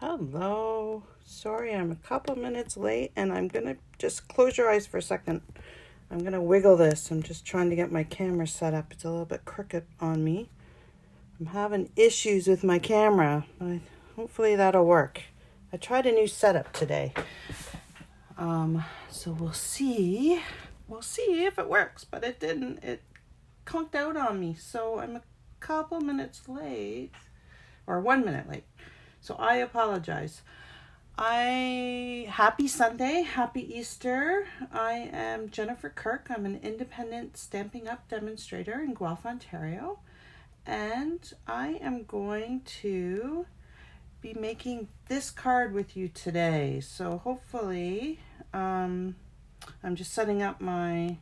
Hello. Sorry, I'm a couple minutes late, and I'm gonna just close your eyes for a second. I'm gonna wiggle this. I'm just trying to get my camera set up. It's a little bit crooked on me. I'm having issues with my camera, but hopefully that'll work. I tried a new setup today. So we'll see. We'll see if it works, but it didn't. It conked out on me, so I'm a couple minutes late, or 1 minute late. So I apologize. Happy Sunday, happy Easter. I am Jennifer Kirk. I'm an independent Stampin' Up! Demonstrator in Guelph, Ontario. And I am going to be making this card with you today. So hopefully, I'm just setting up my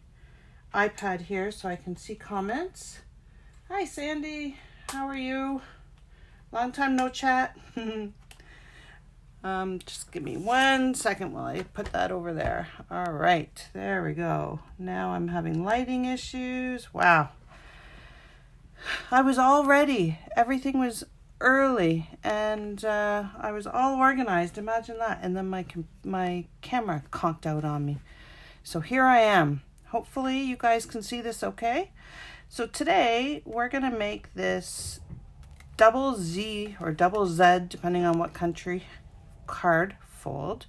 iPad here so I can see comments. Hi Sandy, how are you? Long time no chat. Just give me 1 second while I put that over there. All right, there we go. Now I'm having lighting issues. Wow. I was all ready. Everything was early, and I was all organized. Imagine that. And then my camera conked out on me. So here I am. Hopefully you guys can see this okay. So today we're going to make this double Z or double Z, depending on what country, card fold.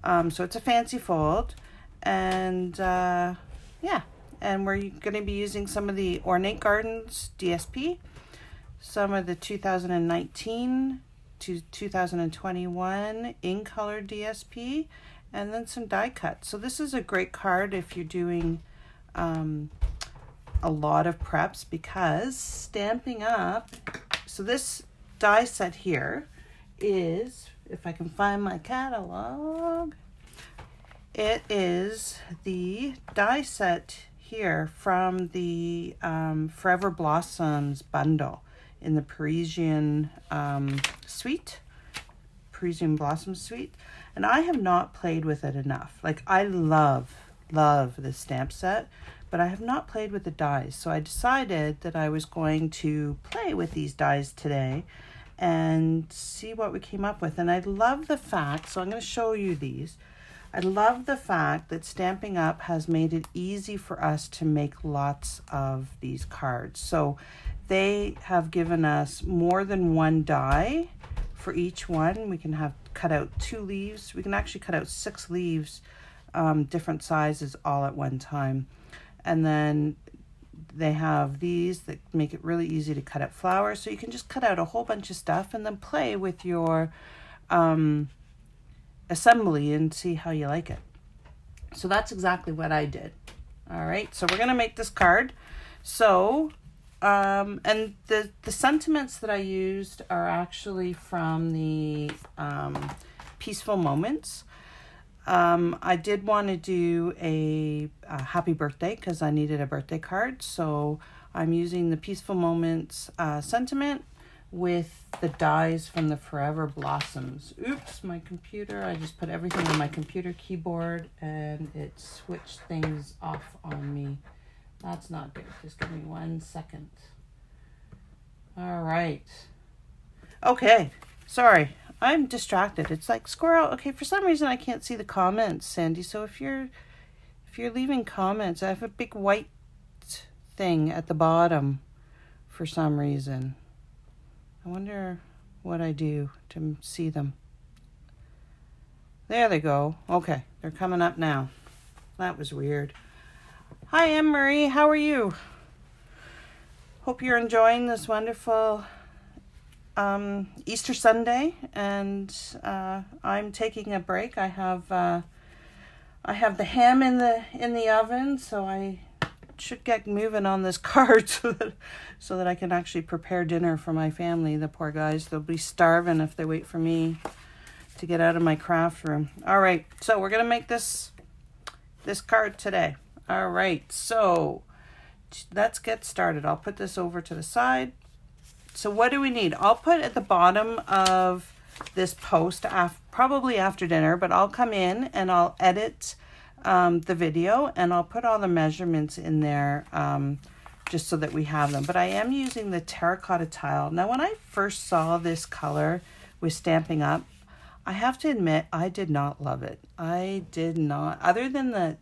So it's a fancy fold, and yeah, and we're going to be using some of the Ornate Gardens DSP, some of the 2019 to 2021 In-Color DSP, and then some die cut. So this is a great card if you're doing a lot of preps, because Stampin' Up! So this die set here is, if I can find my catalog, it is the die set here from the Forever Blossoms bundle in the Parisian suite, Parisian Blossom suite. And I have not played with it enough. Like, I love this stamp set, but I have not played with the dies. So I decided that I was going to play with these dies today and see what we came up with. And I love the fact, so I'm going to show you these. I love the fact that Stampin' Up! Has made it easy for us to make lots of these cards. So they have given us more than one die for each one. We can have cut out 2 leaves. We can actually cut out 6 leaves, different sizes all at one time. And then they have these that make it really easy to cut out flowers. So you can just cut out a whole bunch of stuff and then play with your assembly and see how you like it. So that's exactly what I did. All right, so we're going to make this card. So, and the sentiments that I used are actually from the Peaceful Moments. I did want to do a happy birthday because I needed a birthday card. So I'm using the Peaceful Moments sentiment with the dies from the Forever Blossoms. Oops, my computer. I just put everything on my computer keyboard and it switched things off on me. That's not good. Just give me 1 second. All right. Okay. Sorry. I'm distracted. It's like squirrel. Okay, for some reason I can't see the comments, Sandy. So if you're leaving comments, I have a big white thing at the bottom for some reason. I wonder what I do to see them. There they go. Okay, they're coming up now. That was weird. Hi, Anne-Marie. How are you? Hope you're enjoying this wonderful Easter Sunday, and I'm taking a break. I have the ham in the oven, so I should get moving on this card so that I can actually prepare dinner for my family. The poor guys, they'll be starving if they wait for me to get out of my craft room. All right, so we're gonna make this card today. All right, so let's get started. I'll put this over to the side. So what do we need? I'll put at the bottom of this post, probably after dinner, but I'll come in and I'll edit the video and I'll put all the measurements in there just so that we have them. But I am using the Terracotta Tile. Now, when I first saw this color with Stampin' Up, I have to admit, I did not love it. I did not, other than the,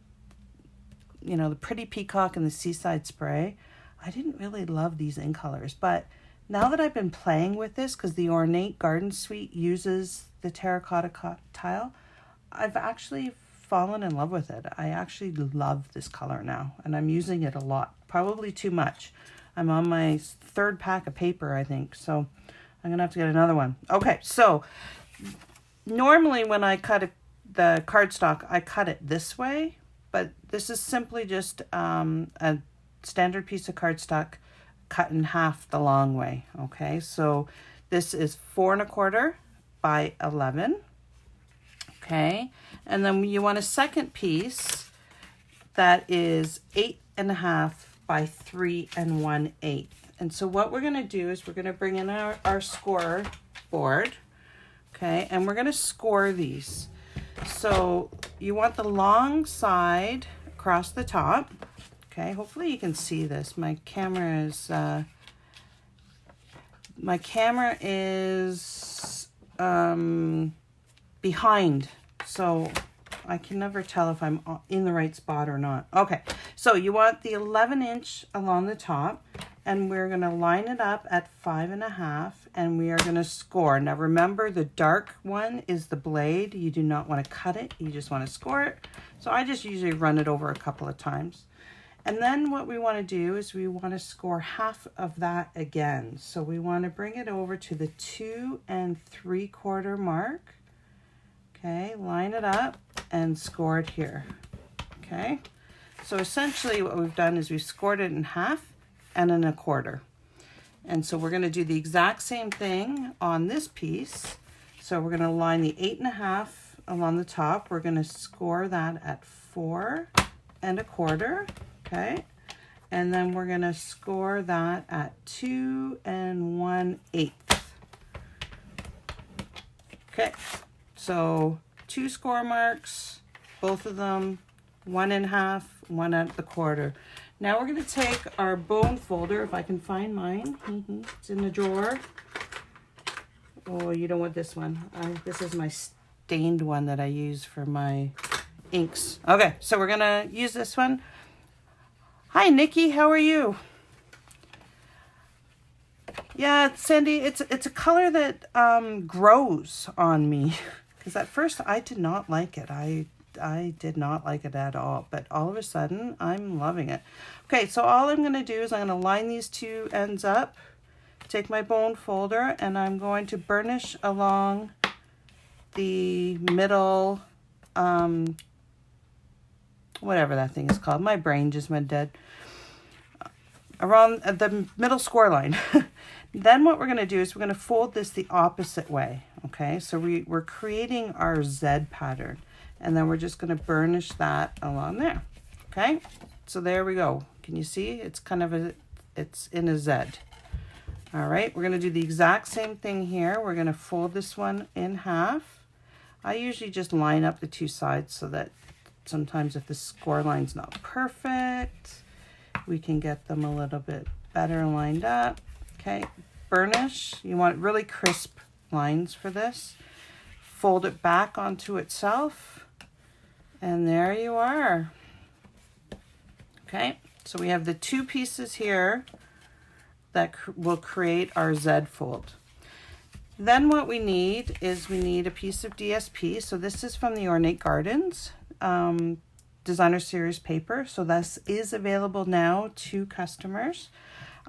you know, the Pretty Peacock and the Seaside Spray, I didn't really love these In-Colors. But now that I've been playing with this, because the Ornate Garden Suite uses the Terracotta Tile, I've actually fallen in love with it. I actually love this color now, and I'm using it a lot, probably too much. I'm on my 3rd pack of paper, I think, so I'm gonna have to get another one. Okay, so normally when I cut the cardstock, I cut it this way, but this is simply just a standard piece of cardstock cut in half the long way. Okay, so this is 4 1/4 by 11. Okay, and then you want a second piece that is 8 1/2 by 3 1/8. And so what we're going to do is we're going to bring in our score board. Okay, and we're going to score these. So you want the long side across the top. Okay, hopefully you can see this. My camera is behind, so I can never tell if I'm in the right spot or not. Okay, so you want the 11-inch along the top, and we're going to line it up at 5 1/2, and we are going to score. Now remember, the dark one is the blade. You do not want to cut it, you just want to score it. So I just usually run it over a couple of times. And then what we want to do is we want to score half of that again. So we want to bring it over to the 2 3/4 mark. Okay, line it up and score it here. Okay, so essentially what we've done is we've scored it in half and in 1/4. And so we're going to do the exact same thing on this piece. So we're going to line the 8 1/2 along the top. We're going to score that at 4 1/4. Okay, and then we're going to score that at 2 1/8. Okay, so 2 score marks, both of them, 1 1/2, 1 1/4. Now we're going to take our bone folder, if I can find mine. It's in the drawer. Oh, you don't want this one. This is my stained one that I use for my inks. Okay, so we're going to use this one. Hi, Nikki. How are you? Yeah, Sandy, it's a color that grows on me. Because at first I did not like it. I did not like it at all. But all of a sudden, I'm loving it. Okay, so all I'm going to do is I'm going to line these two ends up. Take my bone folder, and I'm going to burnish along the middle, whatever that thing is called. My brain just went dead. Around the middle score line. Then what we're going to do is we're going to fold this the opposite way. Okay, so we're creating our Z pattern, and then we're just going to burnish that along there. Okay, so there we go. Can you see? It's kind of it's in a Z. All right, we're going to do the exact same thing here. We're going to fold this one in half. I usually just line up the two sides so that sometimes if the score line's not perfect, we can get them a little bit better lined up. Okay, burnish. You want really crisp lines for this. Fold it back onto itself, and there you are. Okay, so we have the two pieces here that will create our Z fold. Then what we need is we need a piece of DSP. So this is from the Ornate Gardens Designer Series paper. So this is available now to customers.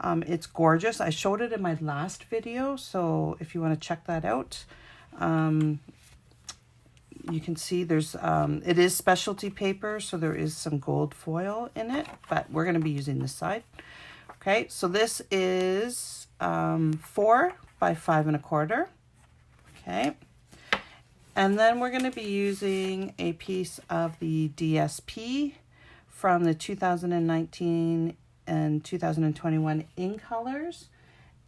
It's gorgeous. I showed it in my last video, so if you want to check that out, you can see there's it is specialty paper, so there is some gold foil in it, but we're going to be using this side. Okay, so this is 4 by 5 1/4. Okay, and then we're going to be using a piece of the DSP from the 2019 and 2021 In-Colors,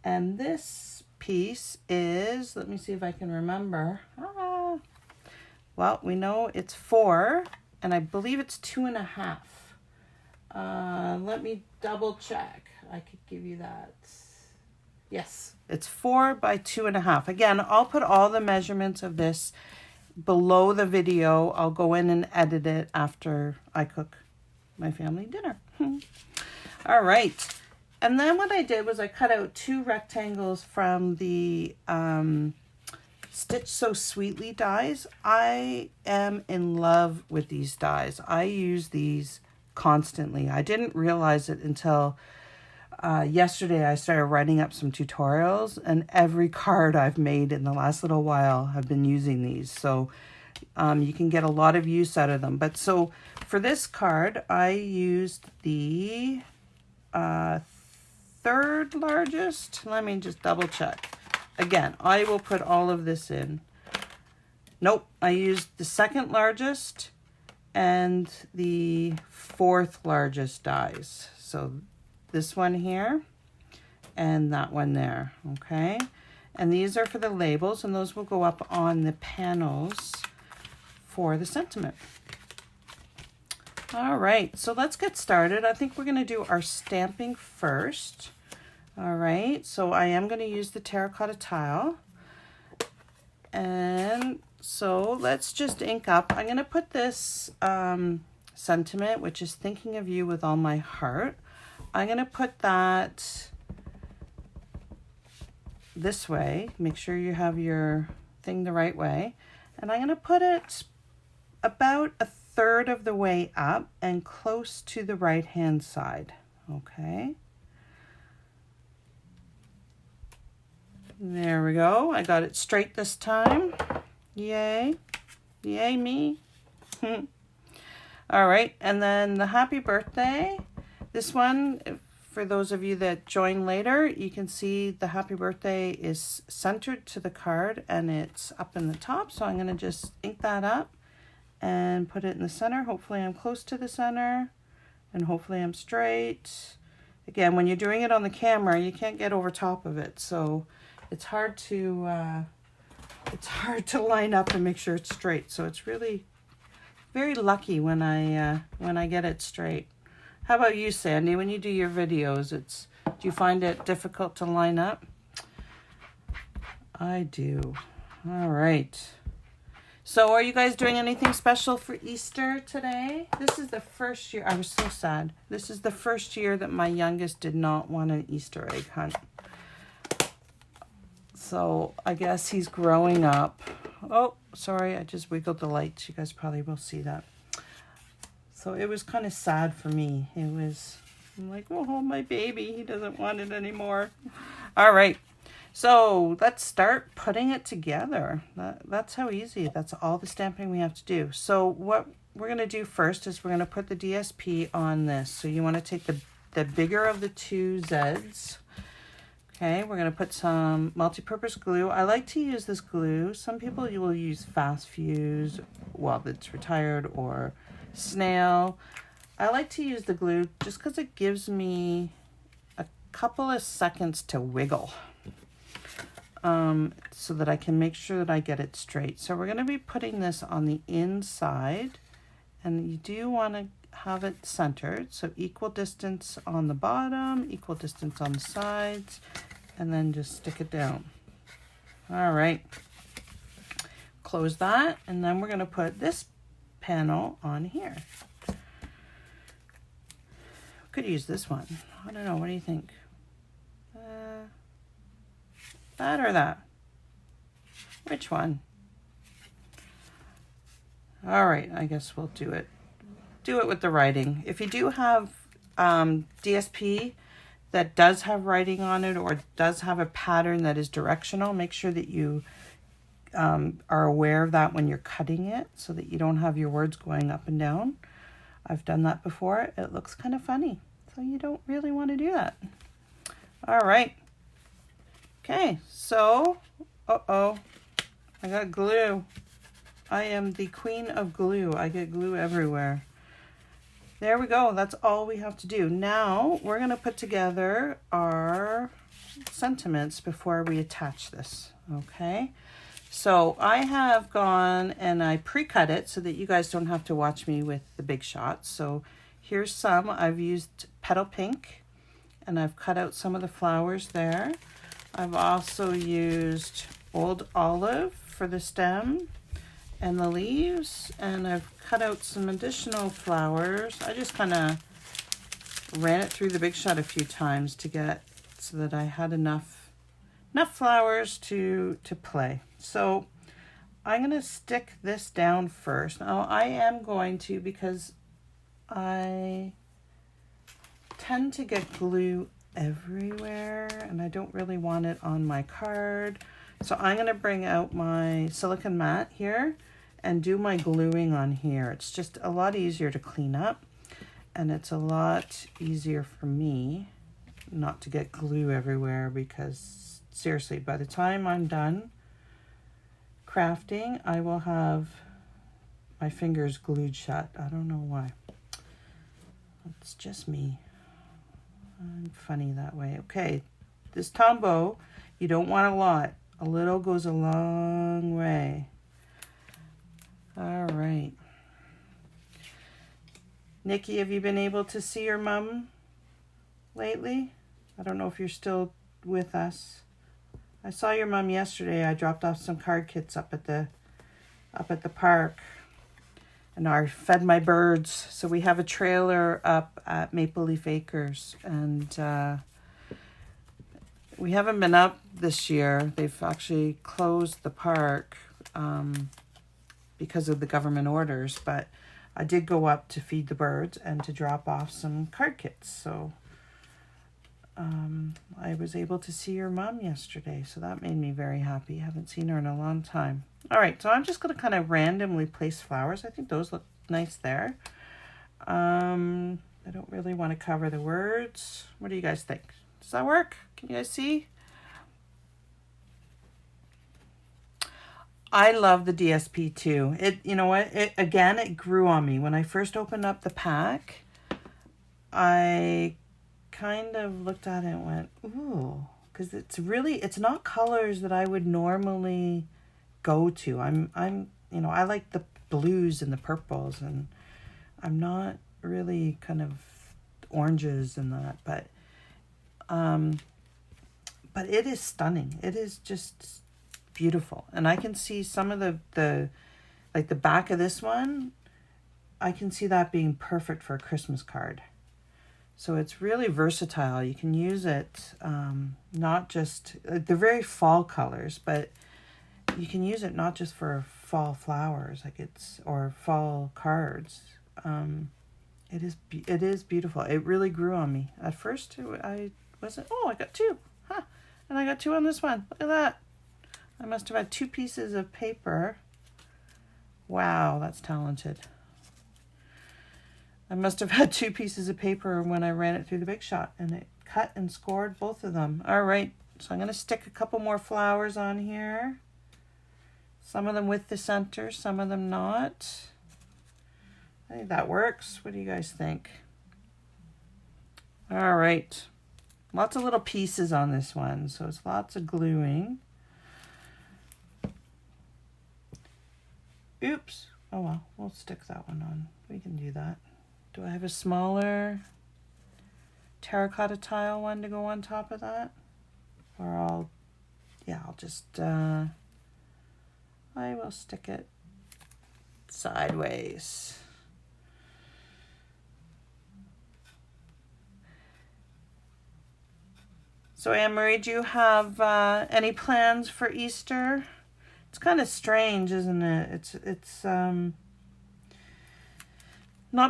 and this piece is, let me see if I can remember. Well, we know it's 4, and I believe it's 2 1/2. Let me double check. I could give you that. Yes, it's 4 by 2.5. Again, I'll put all the measurements of this below the video. I'll go in and edit it after I cook my family dinner. All right. And then what I did was I cut out 2 rectangles from the Stitch So Sweetly dies. I am in love with these dies. I use these constantly. I didn't realize it until yesterday. I started writing up some tutorials, and every card I've made in the last little while have been using these. So you can get a lot of use out of them. But so for this card, I used the 3rd largest. Let me just double check. Again, I will put all of this in. Nope, I used the 2nd largest and the 4th largest dies. So this one here and that one there, okay? And these are for the labels, and those will go up on the panels for the sentiment. All right, so let's get started. I think we're gonna do our stamping first. All right, so I am gonna use the Terracotta Tile. And so let's just ink up. I'm gonna put this sentiment, which is thinking of you with all my heart. I'm gonna put that this way. Make sure you have your thing the right way. And I'm gonna put it about 1/3 of the way up and close to the right-hand side, okay? There we go. I got it straight this time. Yay. Yay me. All right, and then the happy birthday. This one, for those of you that join later, you can see the happy birthday is centered to the card and it's up in the top. So I'm going to just ink that up and put it in the center. Hopefully I'm close to the center and hopefully I'm straight. Again, when you're doing it on the camera, you can't get over top of it. So it's hard to line up and make sure it's straight. So it's really very lucky when I get it straight. How about you, Sandy? When you do your videos, do you find it difficult to line up? I do. All right. So are you guys doing anything special for Easter today? This is the first year. I was so sad. This is the first year that my youngest did not want an Easter egg hunt. So I guess he's growing up. Oh, sorry, I just wiggled the lights. You guys probably will see that. So it was kind of sad for me. I'm like, oh, my baby, he doesn't want it anymore. All right, so let's start putting it together. That's how easy, that's all the stamping we have to do. So what we're gonna do first is we're gonna put the DSP on this. So you wanna take the bigger of the 2 Zs. Okay, we're going to put some multi-purpose glue. I like to use this glue. Some people you will use Fast Fuse, well, that's retired, or Snail. I like to use the glue just because it gives me a couple of seconds to wiggle so that I can make sure that I get it straight. So we're going to be putting this on the inside, and you do want to have it centered. So equal distance on the bottom, equal distance on the sides, and then just stick it down. All right. Close that, and then we're going to put this panel on here. Could use this one. I don't know. What do you think? That or that? Which one? All right. I guess we'll do it. Do it with the writing. If you do have DSP that does have writing on it or does have a pattern that is directional, make sure that you are aware of that when you're cutting it so that you don't have your words going up and down. I've done that before. It looks kind of funny, so you don't really want to do that. All right. Okay, so, I got glue. I am the queen of glue. I get glue everywhere. There we go. That's all we have to do. Now we're going to put together our sentiments before we attach this. Okay. So I have gone and I pre-cut it so that you guys don't have to watch me with the big shots. So here's some. I've used petal pink and I've cut out some of the flowers there. I've also used old olive for the stem and the leaves, and I've cut out some additional flowers. I just kind of ran it through the Big Shot a few times to get so that I had enough flowers to play. So I'm going to stick this down first. Now I am going to, because I tend to get glue everywhere and I don't really want it on my card. So I'm going to bring out my silicone mat here and do my gluing on here. It's just a lot easier to clean up, and it's a lot easier for me not to get glue everywhere, because seriously, by the time I'm done crafting, I will have my fingers glued shut. I don't know why. It's just me. I'm funny that way. Okay, this Tombow, you don't want a lot. A little goes a long way. All right. Nikki, have you been able to see your mom lately? I don't know if you're still with us. I saw your mom yesterday. I dropped off some card kits up at the park, and I fed my birds. So we have a trailer up at Maple Leaf Acres, and we haven't been up this year. They've actually closed the park because of the government orders, but I did go up to feed the birds and to drop off some card kits. So I was able to see your mom yesterday, so that made me very happy. I haven't seen her in a long time. All right, so I'm just going to kind of randomly place flowers. I think those look nice there. I don't really want to cover the words. What do you guys think? Does that work? Can you guys see? I love the DSP too. You know what? It grew on me. When I first opened up the pack, I kind of looked at it and went, ooh, because it's not colors that I would normally go to. I like the blues and the purples, and I'm not really kind of oranges and that, but it is stunning. It is just beautiful. And I can see some of the like the back of this one, I can see that being perfect for a Christmas card. So it's really versatile. You can use it not just, they're very fall colors, but you can use it not just for fall flowers, or fall cards. It is beautiful. It really grew on me. At first, I got two. Huh. And I got two on this one. Look at that. I must have had 2 pieces of paper. Wow, that's talented. I must have had 2 pieces of paper when I ran it through the Big Shot, and it cut and scored both of them. All right, so I'm going to stick a couple more flowers on here. Some of them with the center, some of them not. I think that works. What do you guys think? All right. Lots of little pieces on this one, so it's lots of gluing. Oops. Oh well, we'll stick that one on. We can do that. Do I have a smaller terracotta tile one to go on top of that? Or I'll just, I will stick it sideways. So Anne-Marie, do you have any plans for Easter? It's kind of strange, isn't it? It's not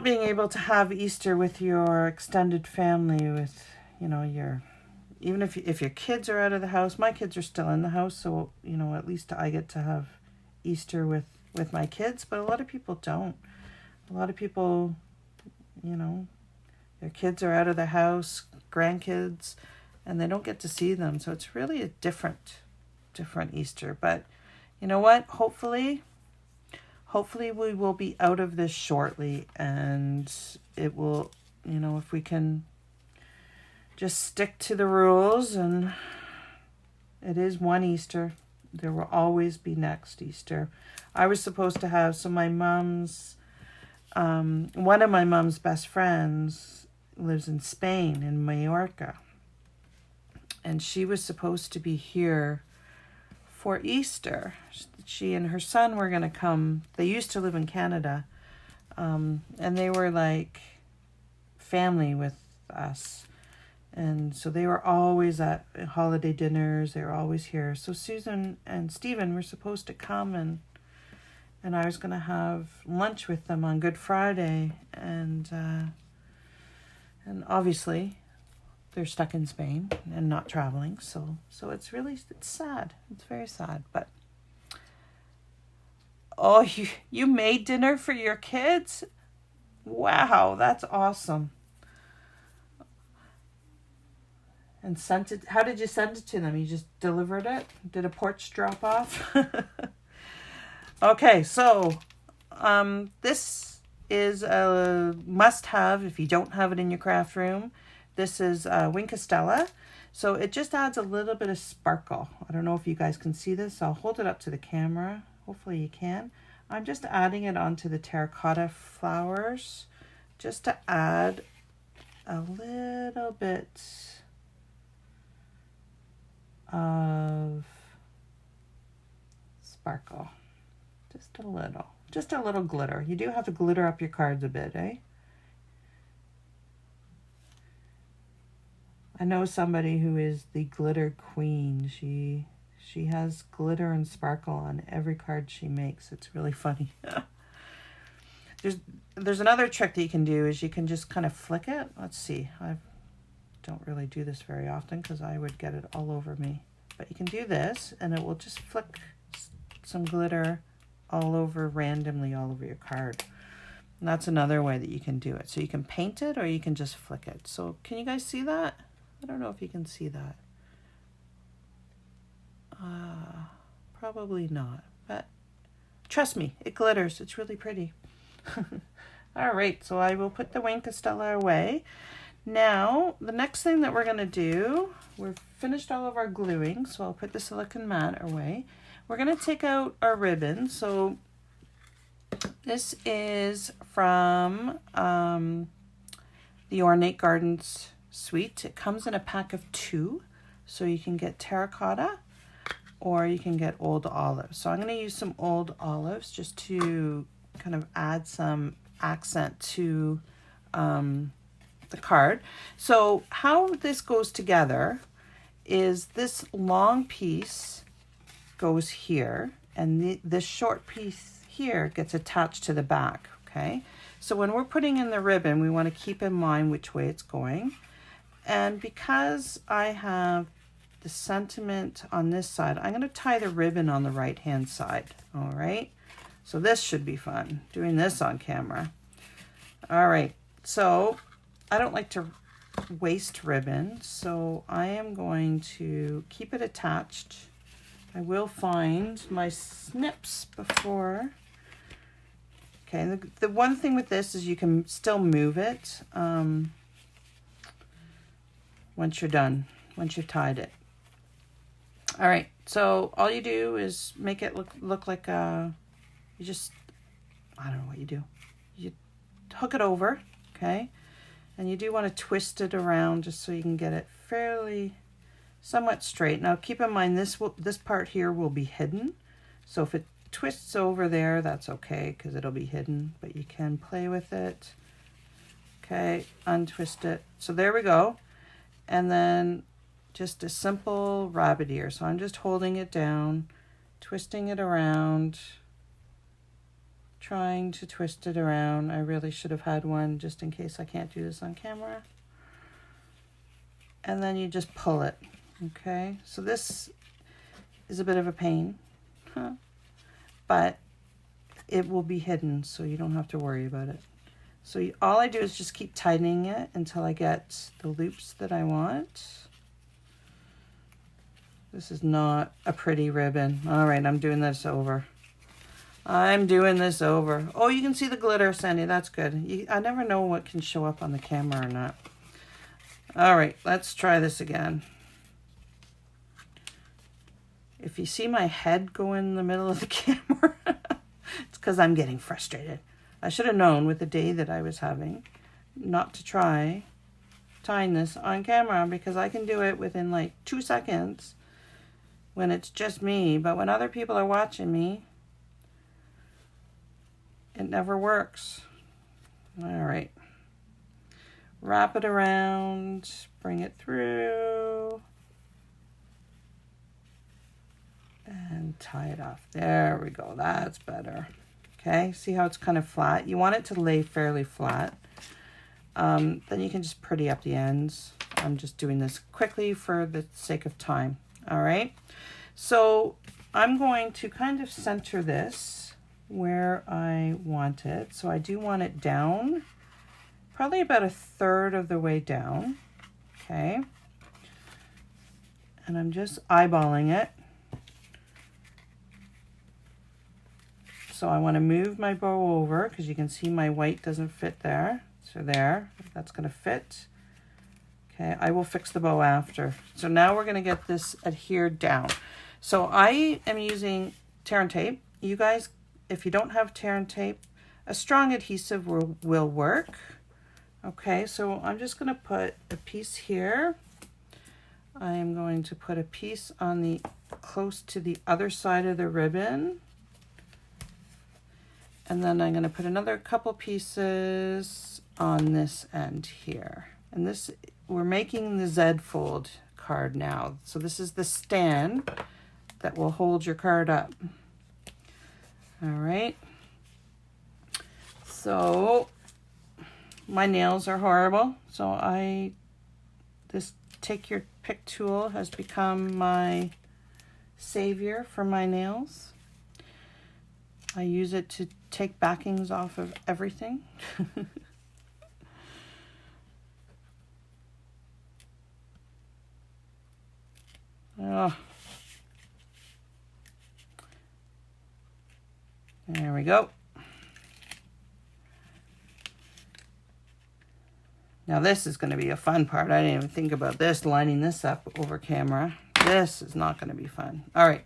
being able to have Easter with your extended family, with, even if your kids are out of the house. My kids are still in the house, so, at least I get to have Easter with my kids, but a lot of people don't. A lot of people, their kids are out of the house, grandkids, and they don't get to see them. So it's really a different Easter. But you know what? Hopefully we will be out of this shortly, and it will, if we can just stick to the rules, and it is one Easter. There will always be next Easter. I was supposed to have, so my mom's, one of my mom's best friends lives in Spain, in Mallorca. and she was supposed to be here for Easter. She and her son were going to come. They used to live in Canada, and they were like family with us. And so they were always at holiday dinners. They were always here. So Susan and Stephen were supposed to come, and I was going to have lunch with them on Good Friday. And obviously they're stuck in Spain and not traveling. So it's sad. It's very sad. But oh, you made dinner for your kids? Wow, that's awesome. And sent it. How did you send it to them? You just delivered it? Did a porch drop off? Okay, so this is a must-have if you don't have it in your craft room. This is Wink Estella. So it just adds a little bit of sparkle. I don't know if you guys can see this. I'll hold it up to the camera. Hopefully you can. I'm just adding it onto the terracotta flowers just to add a little bit of sparkle. Just a little glitter. You do have to glitter up your cards a bit, eh? I know somebody who is the glitter queen. She has glitter and sparkle on every card she makes. It's really funny. There's another trick that you can do is you can just kind of flick it. Let's see. I don't really do this very often because I would get it all over me. But you can do this and it will just flick some glitter randomly all over your card. And that's another way that you can do it. So you can paint it or you can just flick it. So can you guys see that? I don't know if you can see that. Probably not, but trust me, it glitters. It's really pretty. All right, so I will put the Wink Estella away. Now, the next thing that we're going to do, we've finished all of our gluing, so I'll put the silicone mat away. We're going to take out our ribbon. So this is from the Ornate Gardens suite. It comes in a pack of 2, so you can get terracotta or you can get old olives. So I'm going to use some old olives just to kind of add some accent to the card. So how this goes together is this long piece goes here and this short piece here gets attached to the back, okay? So when we're putting in the ribbon, we want to keep in mind which way it's going. And because I have the sentiment on this side, I'm going to tie the ribbon on the right hand side. All right, so this should be fun doing this on camera. All right, so I don't like to waste ribbon, so I am going to keep it attached. I will find my snips before. Okay, the one thing with this is you can still move it once you're done, once you've tied it. All right, so all you do is make it look like I don't know what you do. You hook it over, okay? And you do want to twist it around just so you can get it fairly, somewhat straight. Now keep in mind this part here will be hidden. So if it twists over there, that's okay because it'll be hidden, but you can play with it. Okay, untwist it. So there we go. And then just a simple rabbit ear. So I'm just holding it down, twisting it around, trying to twist it around. I really should have had one just in case I can't do this on camera. And then you just pull it, okay? So this is a bit of a pain, but it will be hidden, so you don't have to worry about it. So all I do is just keep tightening it until I get the loops that I want. This is not a pretty ribbon. All right, I'm doing this over. I'm doing this over. Oh, you can see the glitter, Sandy. That's good. I never know what can show up on the camera or not. All right, let's try this again. If you see my head go in the middle of the camera, it's because I'm getting frustrated. I should have known with the day that I was having not to try tying this on camera because I can do it within like 2 seconds when it's just me, but when other people are watching me, it never works. All right. Wrap it around, bring it through, and tie it off. There we go. That's better. Okay, see how it's kind of flat? You want it to lay fairly flat. Then you can just pretty up the ends. I'm just doing this quickly for the sake of time. All right. So I'm going to kind of center this where I want it. So I do want it down, probably about 1/3 of the way down. Okay. And I'm just eyeballing it. So I want to move my bow over because you can see my white doesn't fit there. So there, that's going to fit. Okay, I will fix the bow after. So now we're going to get this adhered down. So I am using tear and tape. You guys, if you don't have tear and tape, a strong adhesive will work. Okay, so I'm just going to put a piece here. I am going to put a piece on the close to the other side of the ribbon. And then I'm going to put another couple pieces on this end here. And this, we're making the Z fold card now. So this is the stand that will hold your card up. All right. So my nails are horrible. So this take your pick tool has become my savior for my nails. I use it to take backings off of everything. Oh. There we go. Now this is going to be a fun part. I didn't even think about this, lining this up over camera. This is not going to be fun. All right.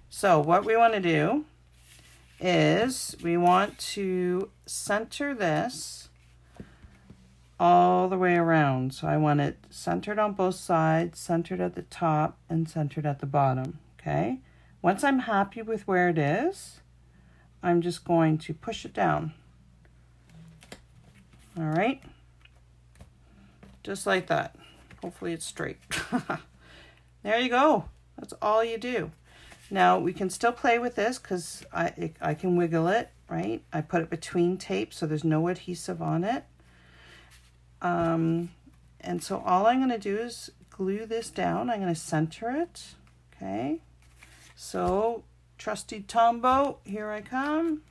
So what we want to do is we want to center this all the way around. So I want it centered on both sides, centered at the top, and centered at the bottom, okay? Once I'm happy with where it is, I'm just going to push it down. All right? Just like that. Hopefully it's straight. There you go. That's all you do. Now we can still play with this because I can wiggle it, right? I put it between tape so there's no adhesive on it. And so all I'm going to do is glue this down. I'm going to center it, okay? So trusty Tombow, here I come.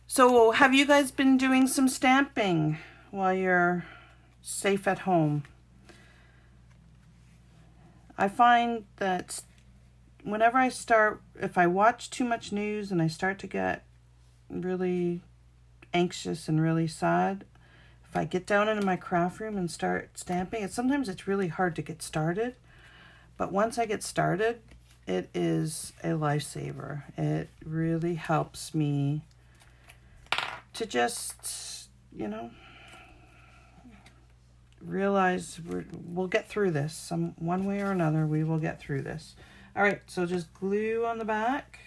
So have you guys been doing some stamping while you're safe at home? I find that whenever I start, if I watch too much news and I start to get really anxious and really sad, if I get down into my craft room and start stamping, sometimes it's really hard to get started. But once I get started, it is a lifesaver. It really helps me to just, you know, realize we'll get through this. One way or another, we will get through this. All right, so just glue on the back.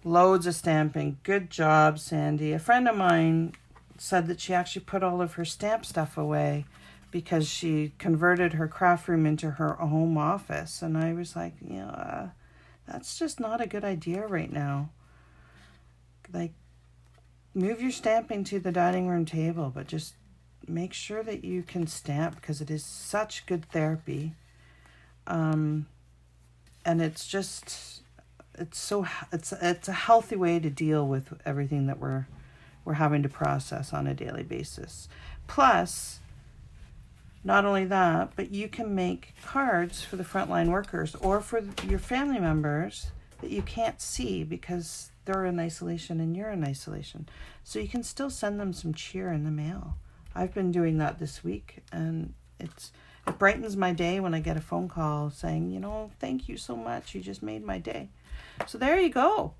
Loads of stamping. Good job, Sandy. A friend of mine said that she actually put all of her stamp stuff away because she converted her craft room into her home office. And I was like, yeah, that's just not a good idea right now. Like, move your stamping to the dining room table, but just make sure that you can stamp because it is such good therapy. And it's just, it's a healthy way to deal with everything that we're having to process on a daily basis. Plus, not only that, but you can make cards for the frontline workers or for your family members that you can't see because they're in isolation and you're in isolation. So you can still send them some cheer in the mail. I've been doing that this week, and it brightens my day when I get a phone call saying, you know, thank you so much. You just made my day. So there you go.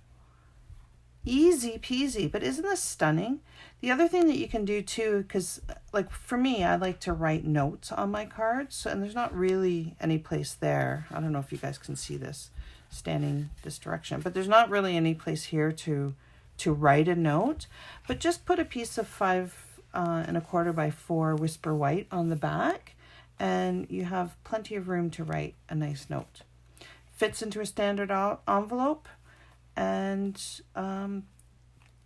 Easy peasy, but isn't this stunning? The other thing that you can do too, because like for me, I like to write notes on my cards, and there's not really any place there. I don't know if you guys can see this standing this direction, but there's not really any place here to write a note. But just put a piece of 5¼ by 4 Whisper White on the back, and you have plenty of room to write a nice note. Fits into a standard envelope. And,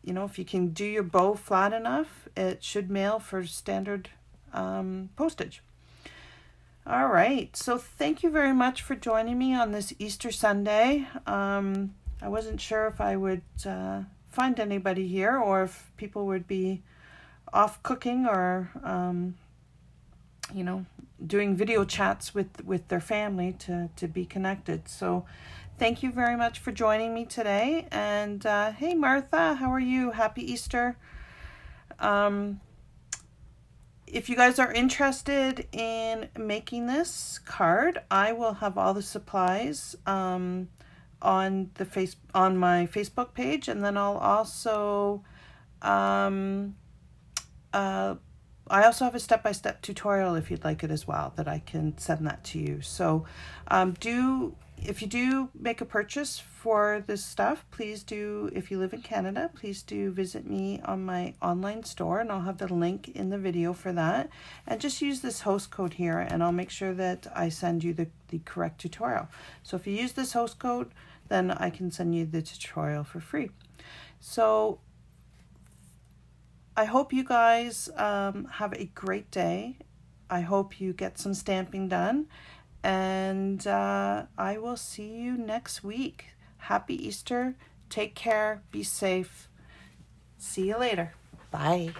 you know, if you can do your bow flat enough, it should mail for standard postage. All right. So thank you very much for joining me on this Easter Sunday. I wasn't sure if I would find anybody here or if people would be off cooking or, you know, doing video chats with their family to be connected. So thank you very much for joining me today. And hey, Martha, how are you? Happy Easter. If you guys are interested in making this card, I will have all the supplies on my Facebook page, and then I'll also I also have a step-by-step tutorial if you'd like it as well, that I can send that to you. So if you do make a purchase for this stuff, please do, if you live in Canada, please do visit me on my online store, and I'll have the link in the video for that. And just use this host code here, and I'll make sure that I send you the correct tutorial. So if you use this host code, then I can send you the tutorial for free. So I hope you guys have a great day. I hope you get some stamping done. And I will see you next week. Happy Easter. Take care. Be safe. See you later. Bye.